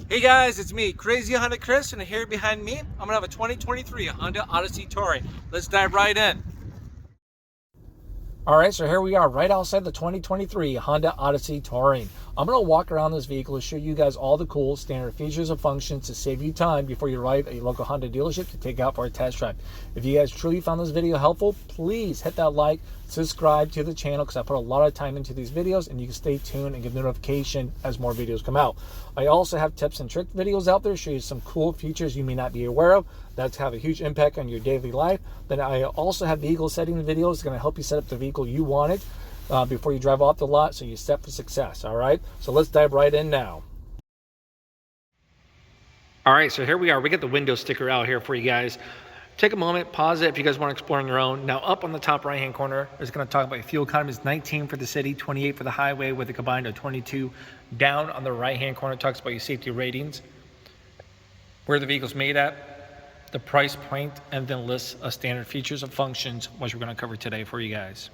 Hey guys, it's me, Crazy Honda Chris, and here behind me, I'm gonna have a 2023 Honda Odyssey Touring. Let's dive right in. All right, so here we are right outside the 2023 Honda Odyssey Touring. I'm going to walk around this vehicle to show you guys all the cool standard features and functions to save you time before you arrive at a local Honda dealership to take out for a test drive. If you guys truly found this video helpful, please hit that like, subscribe to the channel because I put a lot of time into these videos, and you can stay tuned and get notification as more videos come out. I also have tips and trick videos out there to show you some cool features you may not be aware of that have a huge impact on your daily life. Then I also have vehicle setting videos going to help you set up the vehicle you wanted before you drive off the lot, so you're set for success. All right, so let's dive right in now. All right, so here we are. We got the window sticker out here for you guys. Take a moment, pause it if you guys want to explore on your own. Now, up on the top right-hand corner is going to talk about your fuel economy. It's 19 for the city, 28 for the highway, with a combined of 22. Down on the right-hand corner talks about your safety ratings, where the vehicle's made at, the price point, and then lists standard features and functions, which we're going to cover today for you guys.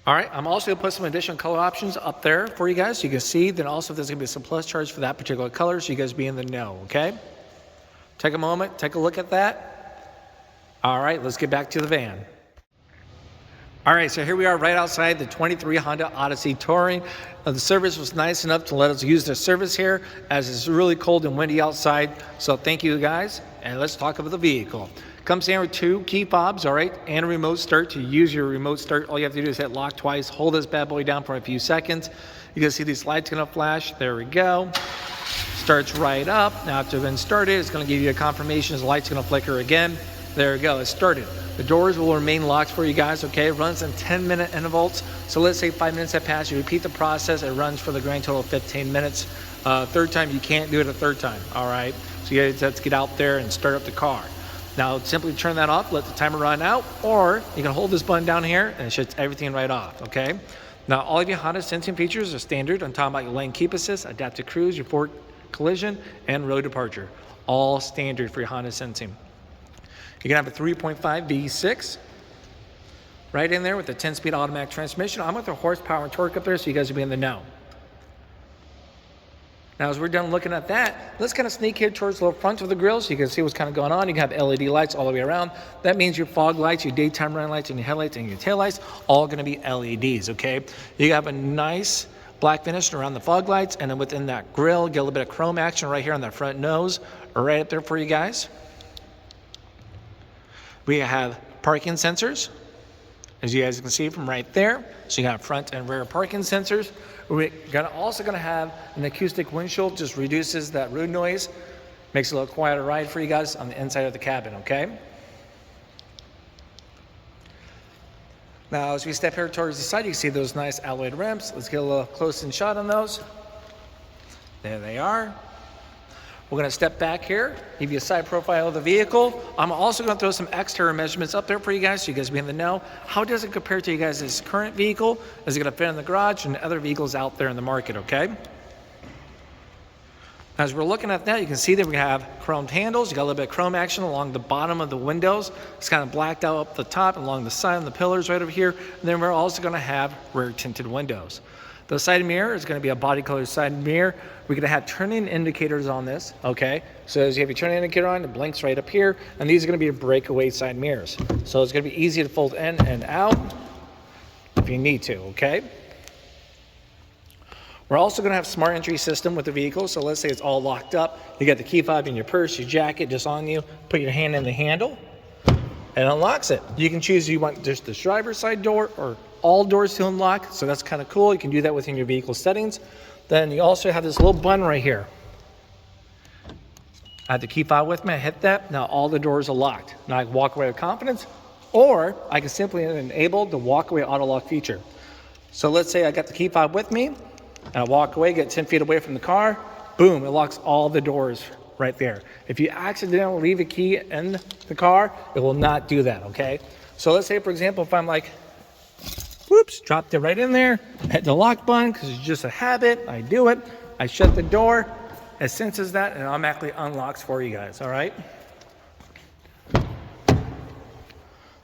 All right, I'm also gonna put some additional color options up there for you guys so you can see. Then also there's gonna be some plus charge for that particular color so you guys be in the know, okay? Take a moment, take a look at that. All right, let's get back to the van. All right, so here we are right outside the 23 Honda Odyssey Touring. The service was nice enough to let us use their service here as it's really cold and windy outside. So thank you guys, and let's talk about the vehicle. Comes in with 2 key fobs, all right, and a remote start. To use your remote start, all you have to do is hit lock twice, hold this bad boy down for a few seconds. You can see these lights gonna flash. There we go. Starts right up. Now after it's been started, it's gonna give you a confirmation. The light's gonna flicker again. There we go, it started. The doors will remain locked for you guys, okay? It runs in 10-minute intervals. So let's say 5 minutes have passed, you repeat the process, it runs for the grand total of 15 minutes. Third time, you can't do it a third time, all right? So you guys have to get out there and start up the car. Now simply turn that off, let the timer run out, or you can hold this button down here and it shuts everything right off, okay? Now all of your Honda sensing features are standard. I'm talking about your lane keep assist, adaptive cruise, your forward collision, and road departure. All standard for your Honda sensing. You can have a 3.5 V6 right in there with a 10-speed automatic transmission. I'm with the horsepower and torque up there so you guys will be in the know. Now, as we're done looking at that, let's kind of sneak here towards the front of the grille so you can see what's kind of going on. You can have LED lights all the way around. That means your fog lights, your daytime running lights, and your headlights and your tail lights, all going to be LEDs, okay? You have a nice black finish around the fog lights, and then within that grille, get a little bit of chrome action right here on that front nose, right up there for you guys. We have parking sensors, as you guys can see from right there. So you got front and rear parking sensors. We're also gonna have an acoustic windshield, just reduces that road noise, makes it a little quieter ride for you guys on the inside of the cabin, okay? Now, as we step here towards the side, you can see those nice alloyed rims. Let's get a little close-in shot on those. There they are. We're gonna step back here, give you a side profile of the vehicle. I'm also gonna throw some exterior measurements up there for you guys so you guys be in the know. How does it compare to you guys' current vehicle? Is it gonna fit in the garage and other vehicles out there in the market, okay? As we're looking at that, you can see that we have chromed handles. You got a little bit of chrome action along the bottom of the windows. It's kind of blacked out up the top, along the side of the pillars right over here. And then we're also gonna have rear tinted windows. The side mirror is going to be a body color side mirror. We're going to have turning indicators on this, okay? So as you have your turning indicator on, it blinks right up here, and these are going to be your breakaway side mirrors. So it's going to be easy to fold in and out if you need to, okay? We're also going to have smart entry system with the vehicle. So let's say it's all locked up. You got the key fob in your purse, your jacket just on you. Put your hand in the handle, and it unlocks it. You can choose if you want just the driver's side door or all doors to unlock, so that's kind of cool. You can do that within your vehicle settings. Then you also have this little button right here. I have the key fob with me, I hit that, now all the doors are locked. Now I can walk away with confidence, or I can simply enable the walk away auto lock feature. So let's say I got the key fob with me, and I walk away, get 10 feet away from the car, boom, it locks all the doors right there. If you accidentally leave a key in the car, it will not do that, okay? So let's say, for example, if I'm like, whoops, dropped it right in there, hit the lock button because it's just a habit, I do it, I shut the door, it senses that and it automatically unlocks for you guys, all right?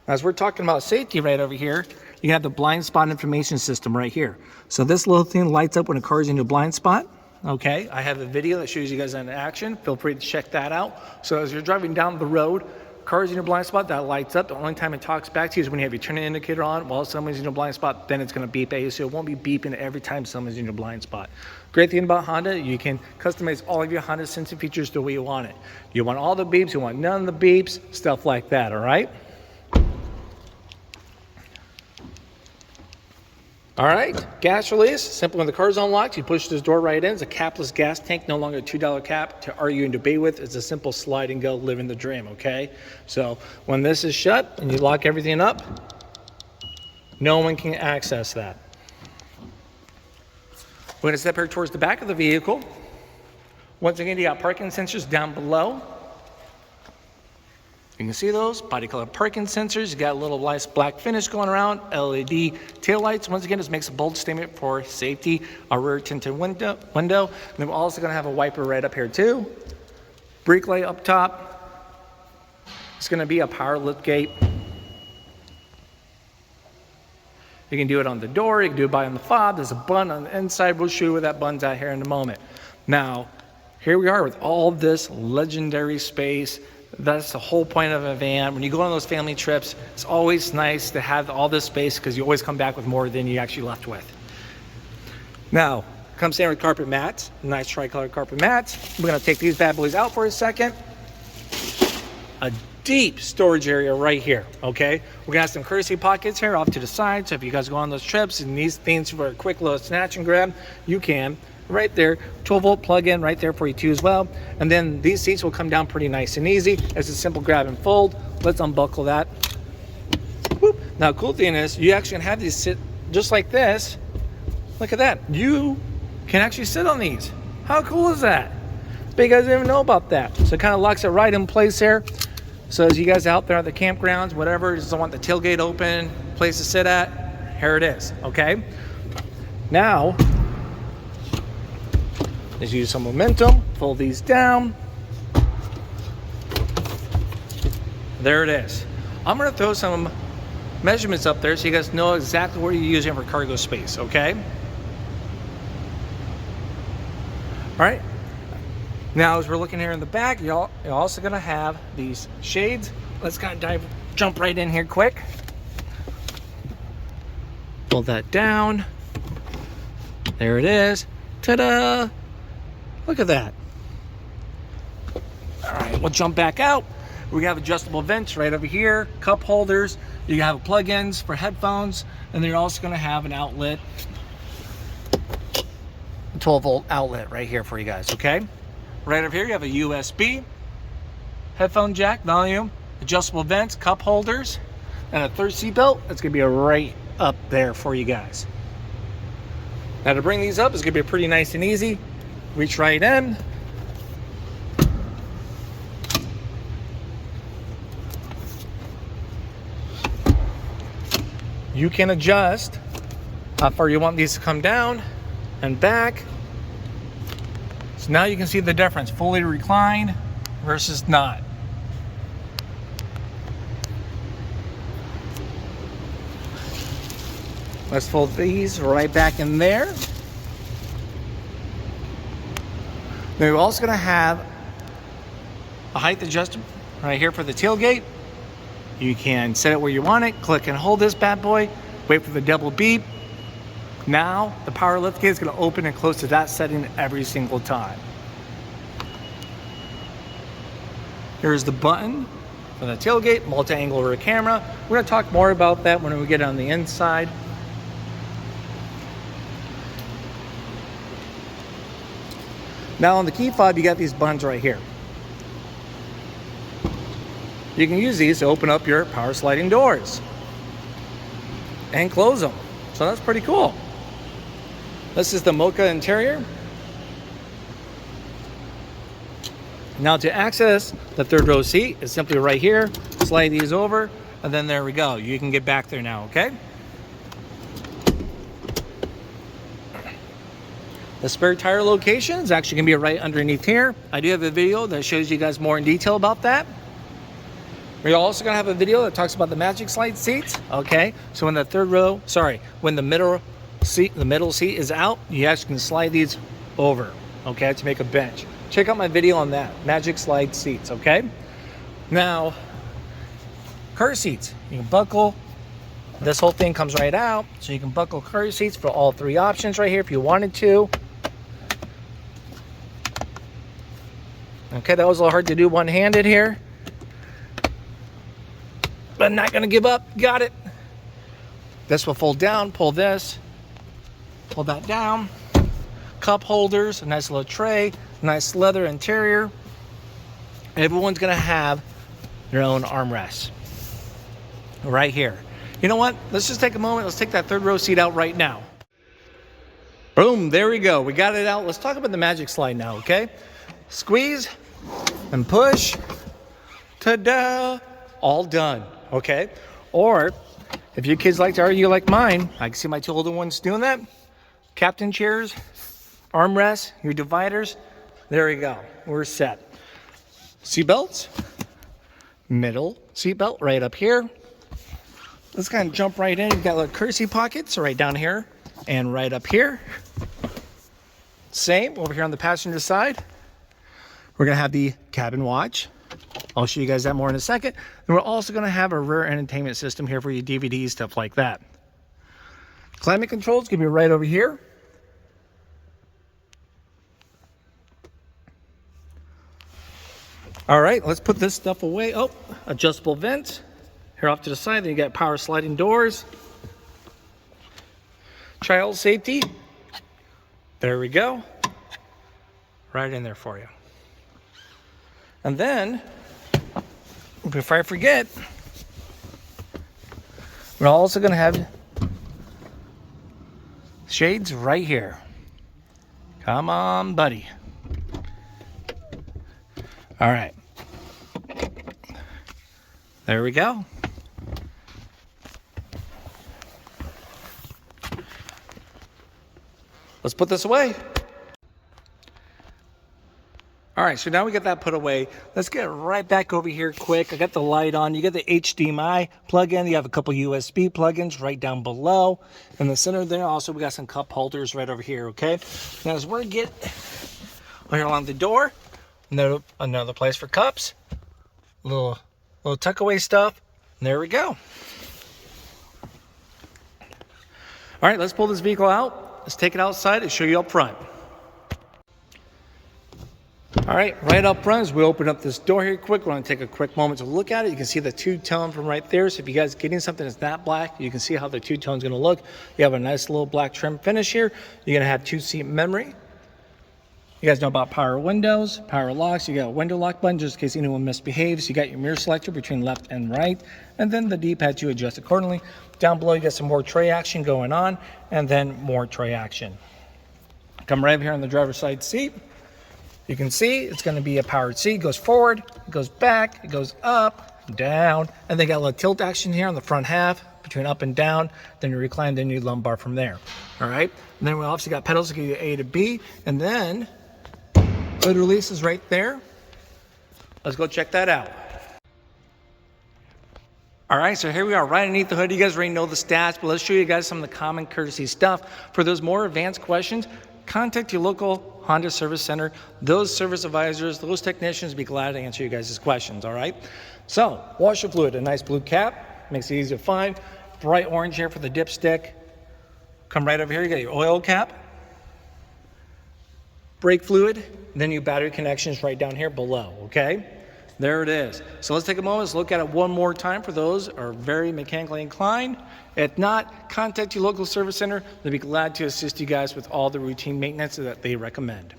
As we're talking about safety right over here, you have the blind spot information system right here. So this little thing lights up when a car is in your blind spot. Okay, I have a video that shows you guys in action. Feel free to check that out. So as you're driving down the road, cars in your blind spot, that lights up. The only time it talks back to you is when you have your turning indicator on. While someone's in your blind spot, then it's going to beep at you. So it won't be beeping every time someone's in your blind spot. Great thing about Honda, you can customize all of your Honda sensing features the way you want it. You want all the beeps, you want none of the beeps, stuff like that, all right? All right, gas release. Simply when the car's unlocked, you push this door right in. It's a capless gas tank, no longer a $2 cap to argue and debate with. It's a simple slide and go, living the dream, okay? So when this is shut and you lock everything up, no one can access that. We're gonna step here towards the back of the vehicle. Once again, you got parking sensors down below. You can see those body color parking sensors. You got a little nice black finish going around. LED taillights. Once again, this makes a bold statement for safety. A rear tinted window. And then we're also going to have a wiper right up here too. Brake light up top. It's going to be a power lift gate. You can do it on the door. You can do it on the fob. There's a button on the inside. We'll show you where that button's at here in a moment. Now, here we are with all this legendary space. That's the whole point of a van. When you go on those family trips, it's always nice to have all this space because you always come back with more than you actually left with. Now, comes standard carpet mats, nice tricolor carpet mats. We're gonna take these bad boys out for a second. A deep storage area right here, okay? We're gonna have some courtesy pockets here off to the side, so if you guys go on those trips and need things for a quick little snatch and grab, you can. Right there, 12-volt plug-in right there for you too as well. And then these seats will come down pretty nice and easy. It's a simple grab and fold. Let's unbuckle that. Whoop. Now, cool thing is you actually can have these sit just like this. Look at that. You can actually sit on these. How cool is that? But you guys didn't even know about that. So it kind of locks it right in place there. So as you guys out there at the campgrounds, whatever, just don't want the tailgate open, place to sit at, here it is, okay? Now, let's use some momentum, fold these down. There it is. I'm gonna throw some measurements up there so you guys know exactly what you're using for cargo space, okay? All right. Now, as we're looking here in the back, you're also gonna have these shades. Let's kind of jump right in here quick. Pull that down. There it is. Ta-da! Look at that. All right, we'll jump back out. We have adjustable vents right over here, cup holders. You have plug-ins for headphones, and then you're also gonna have an outlet, a 12-volt outlet right here for you guys, okay? Right over here, you have a USB, headphone jack, volume, adjustable vents, cup holders, and a third seat belt. That's gonna be right up there for you guys. Now to bring these up is gonna be pretty nice and easy. Reach right in. You can adjust how far you want these to come down and back. So now you can see the difference, fully reclined versus not. Let's fold these right back in there. Then we're also going to have a height adjustment right here for the tailgate. You can set it where you want it, click and hold this bad boy, wait for the double beep. Now the power lift gate is going to open and close to that setting every single time. Here's the button for the tailgate, multi-angle rear camera. We're going to talk more about that when we get on the inside. Now on the key fob, you got these buttons right here. You can use these to open up your power sliding doors and close them. So that's pretty cool. This is the Mocha interior. Now to access the third row seat, it's simply right here. Slide these over, and then there we go. You can get back there now, okay? The spare tire location is actually gonna be right underneath here. I do have a video that shows you guys more in detail about that. We're also gonna have a video that talks about the Magic Slide seats, okay? So when the when the middle seat is out, you actually can slide these over, okay, to make a bench. Check out my video on that, Magic Slide seats, okay? Now, car seats, you can buckle. This whole thing comes right out, so you can buckle car seats for all 3 options right here if you wanted to. Okay, that was a little hard to do one-handed here, but not gonna give up. Got it. This will fold down, pull this, pull that down. Cup holders, a nice little tray, nice leather interior. Everyone's gonna have their own armrest right here. You know what? Let's just take a moment. Let's take that 3rd row seat out right now. Boom, there we go. We got it out. Let's talk about the Magic Slide now, okay? Squeeze and push. Ta-da! All done, okay? Or if your kids like to argue like mine, I can see my 2 older ones doing that. Captain chairs, armrests, your dividers. There we go. We're set. Seat belts. Middle seat belt right up here. Let's kind of jump right in. You've got little courtesy pockets right down here and right up here. Same over here on the passenger side. We're gonna have the cabin watch. I'll show you guys that more in a second. And we're also gonna have a rear entertainment system here for your DVDs, stuff like that. Climate controls gonna be right over here. All right, let's put this stuff away. Oh, adjustable vents. Here off to the side, then you got power sliding doors. Child safety. There we go. Right in there for you. And then, before I forget, we're also gonna have shades right here. Come on, buddy. All right. There we go. Let's put this away. All right, so now we got that put away. Let's get right back over here quick. I got the light on. You got the HDMI plug-in. You have a couple USB plug-ins right down below. In the center there, also we got some cup holders right over here, okay? Now as we're getting here along the door, another place for cups. Little tuck away stuff. And there we go. All right, let's pull this vehicle out. Let's take it outside and show you up front. All right up front, as we open up this door here quick, we're going to take a quick moment to look at it. You can see the two-tone from right there. So if you guys are getting something that's not black, you can see how the two-tone's going to look. You have a nice little black trim finish here. You're going to have 2-seat memory. You guys know about power windows, power locks. You got a window lock button just in case anyone misbehaves. You got your mirror selector between left and right, and then the D-pad to adjust accordingly. Down below, you got some more tray action going on, and then more tray action. Come right here on the driver's side seat. You can see it's going to be a powered seat. It goes forward, it goes back, it goes up, down, and they got a little tilt action here on the front half between up and down. Then you recline the new lumbar from there. All right, and then we obviously got pedals to give you A to B, and then hood release is right there. Let's go check that out. All right, so here we are right underneath the hood. You guys already know the stats, but let's show you guys some of the common courtesy stuff. For those more advanced questions, contact your local Honda service center. Those service advisors, those technicians will be glad to answer you guys' questions, all right? So, washer fluid, a nice blue cap, makes it easy to find. Bright orange here for the dipstick. Come right over here, you got your oil cap. Brake fluid, then your battery connections right down here below, okay? There it is. So let's take a moment, let's look at it one more time for those who are very mechanically inclined. If not, contact your local service center. They'll be glad to assist you guys with all the routine maintenance that they recommend.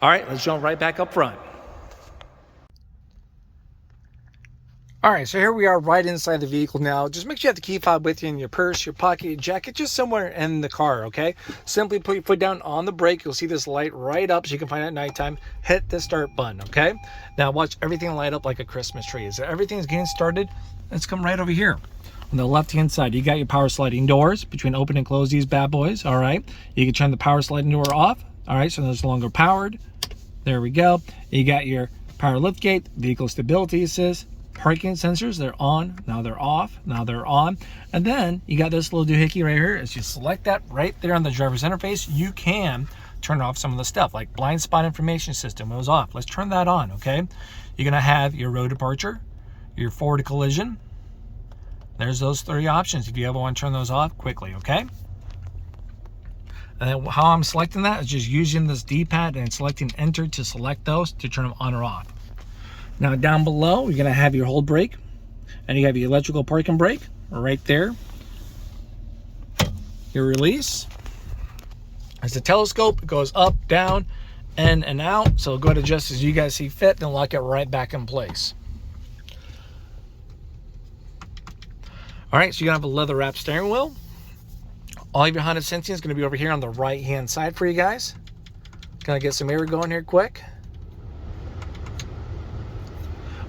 All right, let's jump right back up front. All right, so here we are right inside the vehicle now. Just make sure you have the key fob with you in your purse, your pocket, your jacket, just somewhere in the car, okay? Simply put your foot down on the brake. You'll see this light right up so you can find it at nighttime. Hit the start button, okay? Now watch everything light up like a Christmas tree. As everything is getting started, let's come right over here. On the left-hand side, you got your power sliding doors between open and close these bad boys, all right? You can turn the power sliding door off, all right? So it's no longer powered. There we go. You got your power lift gate, vehicle stability assist, parking sensors. They're on, now they're off, now they're on. And then you got this little doohickey right here. As you select that right there on the driver's interface, you can turn off some of the stuff, like blind spot information system was off. Let's turn that on, okay? You're gonna have your road departure, your forward collision. There's those 3 options if you ever want to turn those off quickly, okay? And then how I'm selecting that is just using this D-pad and selecting enter to select those to turn them on or off. Now down below, you're gonna have your hold brake, and you have your electrical parking brake right there. Your release. As the telescope, it goes up, down, in and out. So go ahead and adjust as you guys see fit, then lock it right back in place. All right, so you're gonna have a leather wrap steering wheel. All of your Honda sensing is gonna be over here on the right-hand side for you guys. Gonna get some air going here quick.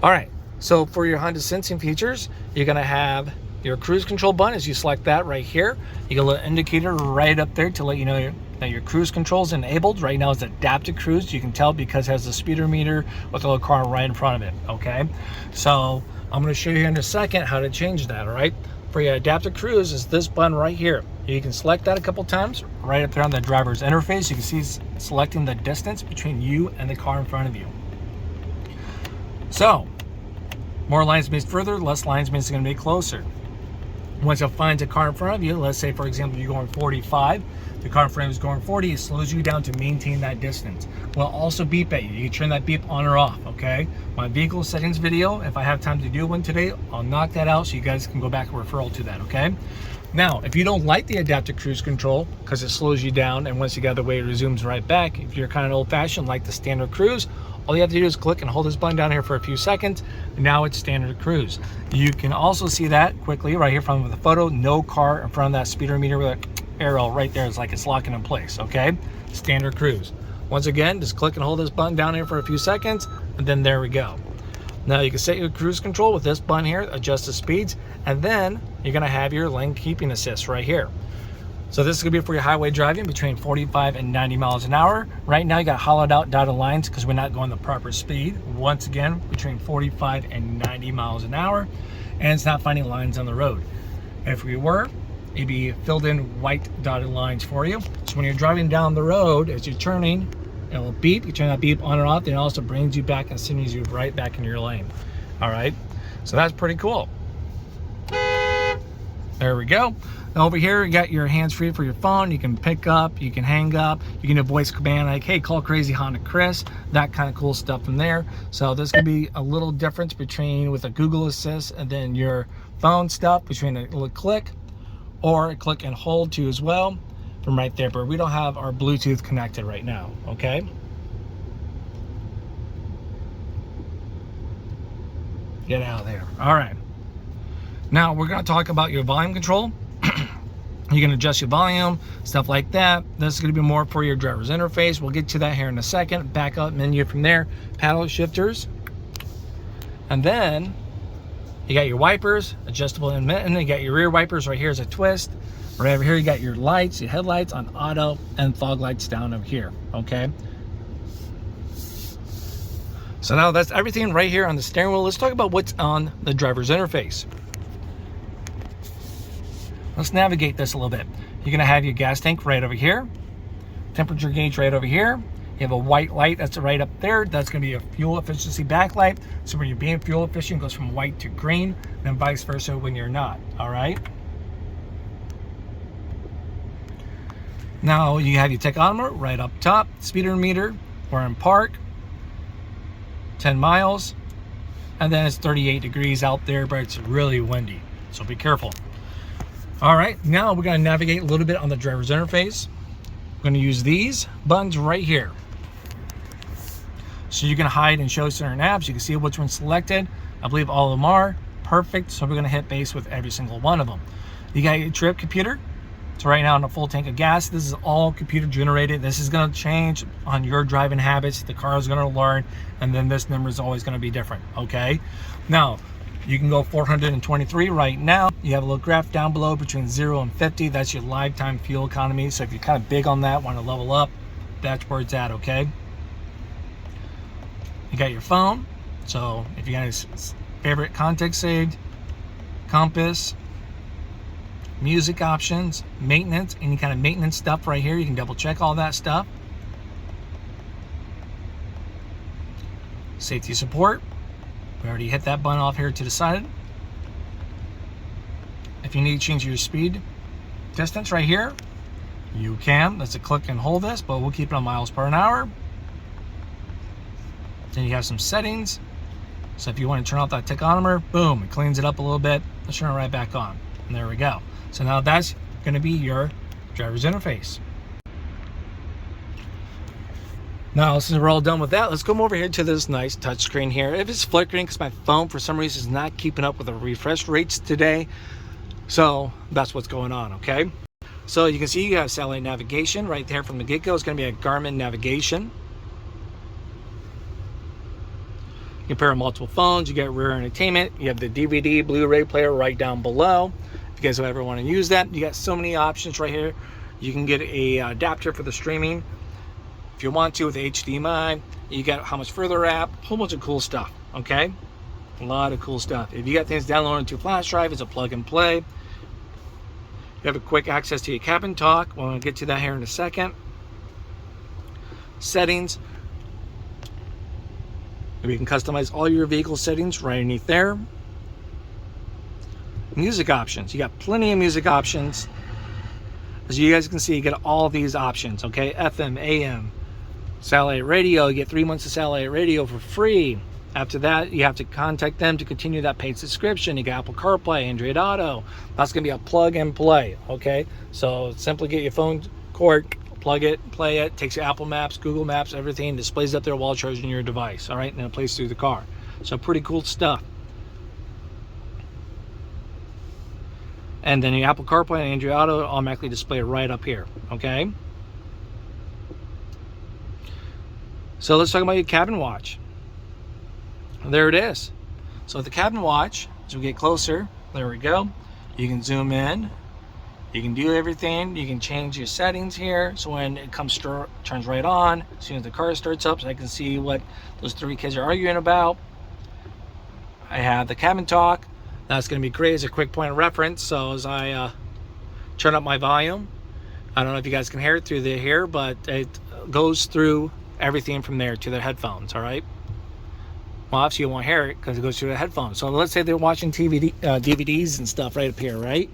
All right, so for your Honda sensing features, you're gonna have your cruise control button. As you select that right here, you get a little indicator right up there to let you know that your cruise control is enabled. Right now it's adaptive cruise. You can tell because it has the speedometer with a little car right in front of it, okay? So I'm gonna show you in a second how to change that, all right? For your adaptive cruise is this button right here. You can select that a couple times right up there on the driver's interface. You can see it's selecting the distance between you and the car in front of you. So, more lines means further, less lines means it's gonna be closer. Once it finds a car in front of you, let's say for example you're going 45, the car in front of you is going 40, it slows you down to maintain that distance. Will also beep at you. You can turn that beep on or off, okay? My vehicle settings video, if I have time to do one today, I'll knock that out so you guys can go back and referral to that, okay? Now, if you don't like the adaptive cruise control because it slows you down and once you get out of the way, it resumes right back. If you're kind of old-fashioned like the standard cruise, all you have to do is click and hold this button down here for a few seconds. Now it's standard cruise. You can also see that quickly right here from the photo. No car in front of that speedometer with an arrow right there. It's like it's locking in place, okay? Standard cruise. Once again, just click and hold this button down here for a few seconds, and then there we go. Now you can set your cruise control with this button here, adjust the speeds, and then you're gonna have your lane keeping assist right here. So this is gonna be for your highway driving between 45 and 90 miles an hour. Right now you got hollowed out dotted lines because we're not going the proper speed. Once again, between 45 and 90 miles an hour, and it's not finding lines on the road. If we were, it'd be filled in white dotted lines for you. So when you're driving down the road, as you're turning, it will beep. You turn that beep on or off, then it also brings you back and sends you right back in your lane. All right, so that's pretty cool. There we go. Now over here, you got your hands free for your phone. You can pick up, you can hang up, you can do a voice command like, hey, call Crazy Honda Chris, that kind of cool stuff from there. So there's gonna be a little difference between with a Google Assist and then your phone stuff between a little click or a click and hold too as well from right there. But we don't have our Bluetooth connected right now, okay? Get out of there. All right. Now we're gonna talk about your volume control. You can adjust your volume, stuff like that. This is going to be more for your driver's interface. We'll get to that here in a second. Back up menu from there, paddle shifters. And then you got your wipers, adjustable intermittent. You got your rear wipers right here as a twist. Right over here, you got your lights, your headlights on auto, and fog lights down over here, okay? So now that's everything right here on the steering wheel. Let's talk about what's on the driver's interface. Let's navigate this a little bit. You're gonna have your gas tank right over here, temperature gauge right over here. You have a white light that's right up there. That's gonna be a fuel efficiency backlight. So when you're being fuel efficient, it goes from white to green, and vice versa when you're not, all right? Now you have your tachometer right up top, speedometer, we're in park, 10 miles, and then it's 38 degrees out there, but it's really windy, so be careful. All right, now we're gonna navigate a little bit on the driver's interface. We're gonna use these buttons right here. So you can hide and show certain apps. You can see which one's selected. I believe all of them are perfect, so we're gonna hit base with every single one of them. You got your trip computer. So right now on a full tank of gas, this is all computer generated. This is gonna change on your driving habits. The car is gonna learn, and then this number is always gonna be different, okay? Now, you can go 423 right now. You have a little graph down below between 0 and 50. That's your lifetime fuel economy. So if you're kind of big on that, want to level up, that's where it's at, okay? You got your phone. So if you guys favorite context saved, compass, music options, maintenance, any kind of maintenance stuff right here. You can double check all that stuff. Safety support. We already hit that button off here to the side. If you need to change your speed distance right here, you can. That's a click and hold this, but we'll keep it on miles per hour. Then you have some settings. So if you want to turn off that tachometer, boom, it cleans it up a little bit. Let's turn it right back on. And there we go. So now that's going to be your driver's interface. Now, since we're all done with that, let's come over here to this nice touchscreen here. If it's flickering, because my phone for some reason is not keeping up with the refresh rates today. So that's what's going on, okay? So you can see you have satellite navigation right there from the get-go. It's going to be a Garmin navigation. You can pair multiple phones. You get rear entertainment. You have the DVD, Blu-ray player right down below. If you guys ever want to use that, you got so many options right here. You can get a adapter for the streaming if you want to with HDMI. You got how much further app, a whole bunch of cool stuff, okay? A lot of cool stuff. If you got things downloaded to flash drive, it's a plug and play. You have a quick access to your cabin talk. We'll get to that here in a second. Settings. You can customize all your vehicle settings right underneath there. Music options. You got plenty of music options. As you guys can see, you get all these options, okay? FM, AM, satellite radio. You get 3 months of satellite radio for free. After that, you have to contact them to continue that paid subscription. You got Apple CarPlay, Android Auto. That's going to be a plug and play, okay? So simply get your phone cord, plug it, play it, takes your Apple Maps, Google Maps, everything, displays up there while charging your device, all right? And then it plays through the car. So pretty cool stuff. And then your Apple CarPlay and Android Auto automatically display right up here, okay? So let's talk about your cabin watch. There it is. So with the cabin watch, as we get closer, there we go. You can zoom in. You can do everything. You can change your settings here. So when it comes turns right on, as soon as the car starts up, so I can see what those three kids are arguing about. I have the cabin talk. That's going to be great as a quick point of reference. So as I turn up my volume, I don't know if you guys can hear it through here, but it goes through everything from there to their headphones, all right? Well, obviously you won't hear it because it goes through the headphones. So let's say they're watching DVDs and stuff right up here, right?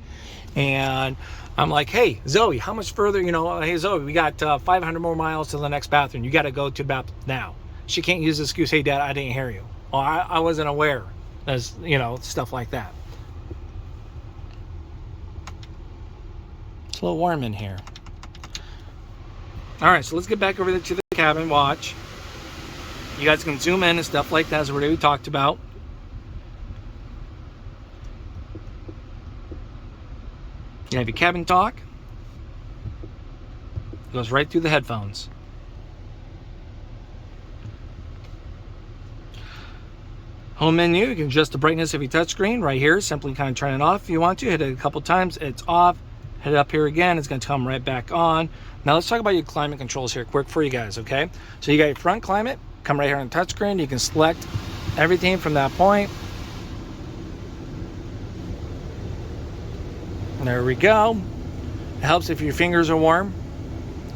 And I'm like, hey, Zoe, how much further, hey, Zoe, we got 500 more miles to the next bathroom. You got to go to the bathroom now. She can't use the excuse, hey, Dad, I didn't hear you. Well, I wasn't aware. There's, stuff like that. It's a little warm in here. All right, so let's get back over to the cabin watch. You guys can zoom in and stuff like that, as we talked about. You have your cabin talk. It goes right through the headphones. Home menu, you can adjust the brightness of your touchscreen right here. Simply kind of turn it off if you want to. Hit it a couple times, it's off. Hit it up here again, it's going to come right back on. Now let's talk about your climate controls here quick for you guys, okay? So you got your front climate, come right here on the touchscreen. You can select everything from that point. And there we go. It helps if your fingers are warm.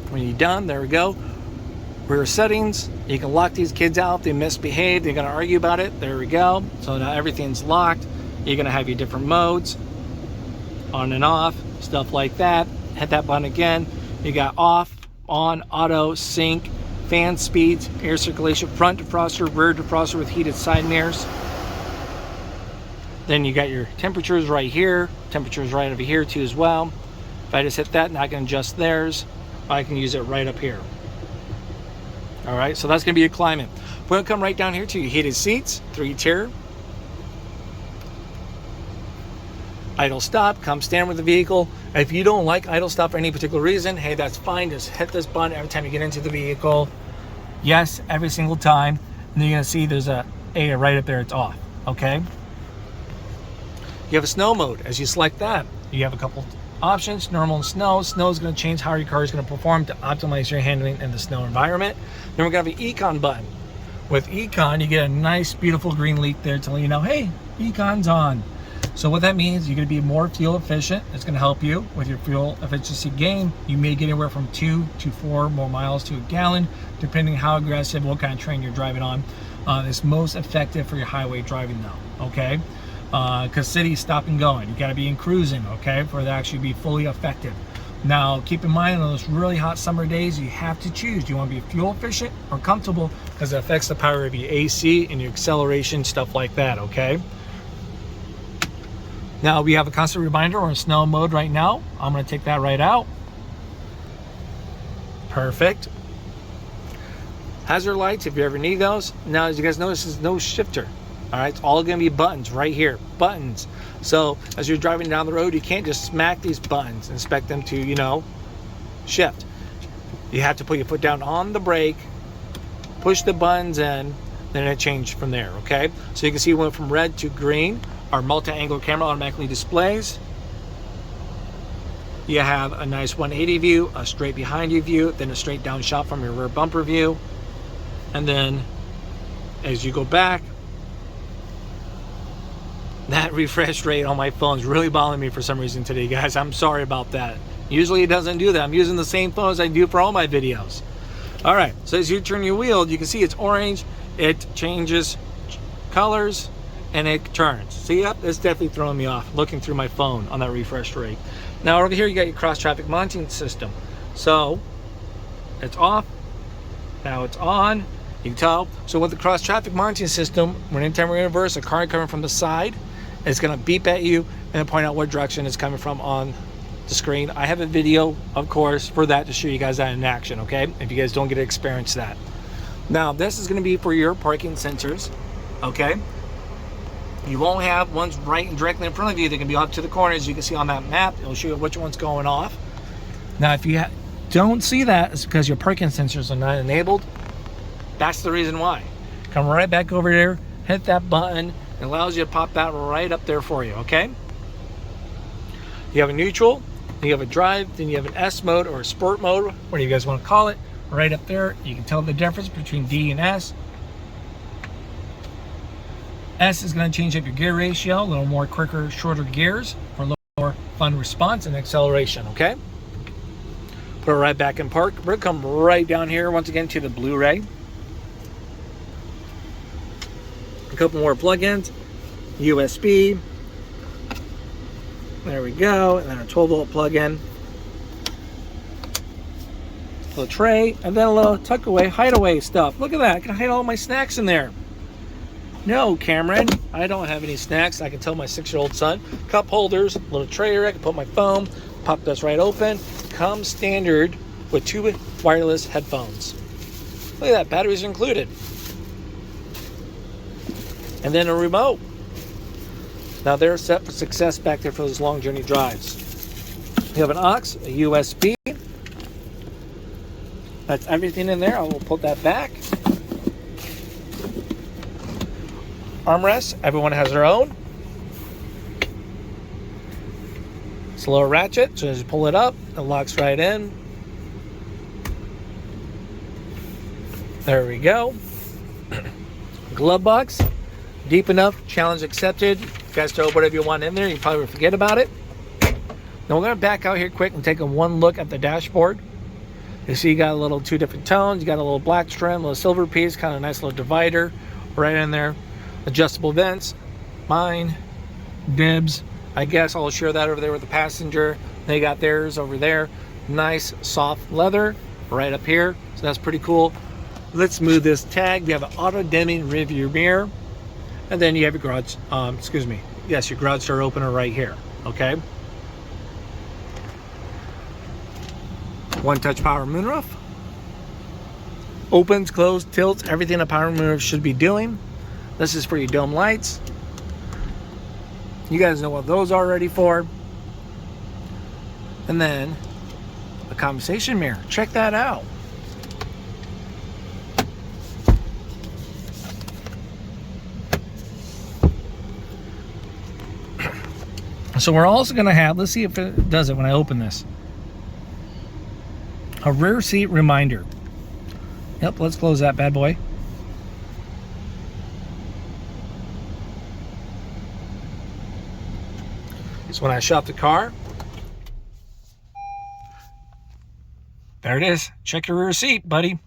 When you're done, there we go. Rear settings, you can lock these kids out if they misbehave, they're going to argue about it. There we go. So now everything's locked. You're going to have your different modes, on and off, stuff like that. Hit that button again. You got off, on, auto, sync, fan speeds, air circulation, front defroster, rear defroster with heated side mirrors. Then you got your temperatures right here, temperatures right over here too as well. If I just hit that, now I can adjust theirs. I can use it right up here. All right, so that's gonna be your climate. We're gonna come right down here to your heated seats, 3-tier. Idle stop, come stand with the vehicle. If you don't like idle stop for any particular reason, hey, that's fine. Just hit this button every time you get into the vehicle. Yes, every single time. And then you're gonna see there's a right up there, it's off, okay? You have a snow mode. As you select that, you have a couple options, normal and snow. Snow is going to change how your car is going to perform to optimize your handling in the snow environment. Then we're going to have an econ button. With econ, you get a nice, beautiful green leaf there telling you, hey, beacons on. So what that means, you're going to be more fuel efficient. It's going to help you with your fuel efficiency gain. You may get anywhere from 2 to 4 more miles to a gallon, depending how aggressive, what kind of train you're driving on. It's most effective for your highway driving though, okay? Because city's stop and going. You got to be in cruising, okay, for it to actually be fully effective. Now, keep in mind on those really hot summer days, you have to choose. Do you want to be fuel efficient or comfortable? Because it affects the power of your AC and your acceleration, stuff like that, okay? Now we have a constant reminder, we're in snow mode right now. I'm gonna take that right out. Perfect. Hazard lights, if you ever need those. Now, as you guys notice, there's no shifter. All right, it's all gonna be buttons right here, buttons. So as you're driving down the road, you can't just smack these buttons and expect them to, you know, shift. You have to put your foot down on the brake, push the buttons in, then it changed from there, okay? So you can see it went from red to green. Our multi-angle camera automatically displays. You have a nice 180 view, a straight behind you view, then a straight down shot from your rear bumper view. And then as you go back, that refresh rate on my phone is really bothering me for some reason today, guys. I'm sorry about that. Usually it doesn't do that. I'm using the same phone as I do for all my videos. All right, so as you turn your wheel, you can see it's orange. It changes colors and it turns. See, yep, it's definitely throwing me off looking through my phone on that refresh rate. Now over here you got your cross traffic monitoring system. So it's off, now it's on. You can tell. So with the cross traffic monitoring system, when anytime we're in reverse, a car coming from the side, it's gonna beep at you and point out what direction it's coming from on the screen. I have a video, of course, for that to show you guys that in action, okay? If you guys don't get to experience that. Now this is gonna be for your parking sensors, okay? You won't have ones right and directly in front of you. They can be off to the corners. You can see on that map, it'll show you which one's going off. Now, if you don't see that, it's because your parking sensors are not enabled. That's the reason why. Come right back over there, hit that button. It allows you to pop that right up there for you, okay? You have a neutral, then you have a drive, then you have an S mode or a sport mode, whatever you guys want to call it. Right up there, you can tell the difference between D and S. S is going to change up your gear ratio, a little more quicker, shorter gears for a little more fun response and acceleration, okay? Put it right back in park. We're going to come right down here once again to the Blu-ray. A couple more plug-ins, USB. There we go, and then a 12-volt plug-in. A little tray, and then a little tuck-away, hideaway stuff. Look at that, I can hide all my snacks in there. No, Cameron, I don't have any snacks. I can tell my 6-year-old son. Cup holders, little tray here. I can put my phone, pop this right open. Comes standard with 2 wireless headphones. Look at that, batteries are included. And then a remote. Now they're set for success back there for those long journey drives. You have an aux, a USB. That's everything in there. I will put that back. Armrests, everyone has their own. It's a little ratchet, so as you pull it up, it locks right in. There we go. Glove box, deep enough, challenge accepted. You guys throw whatever you want in there, you probably forget about it. Now we're gonna back out here quick and take one look at the dashboard. You see you got a little 2 different tones, you got a little black trim, a little silver piece, kind of a nice little divider right in there. Adjustable vents, mine, dibs. I guess I'll share that over there with the passenger. They got theirs over there. Nice soft leather right up here. So that's pretty cool. Let's move this tag. We have an auto dimming rear view mirror. And then you have your garage, yes, your garage door opener right here, okay? One touch power moonroof. Opens, closed, tilts, everything a power moonroof should be doing. This is for your dome lights. You guys know what those are ready for. And then a compensation mirror. Check that out. So we're also going to have, let's see if it does it when I open this, a rear seat reminder. Yep, let's close that bad boy. So when I shop the car, there it is. Check your rear seat, buddy.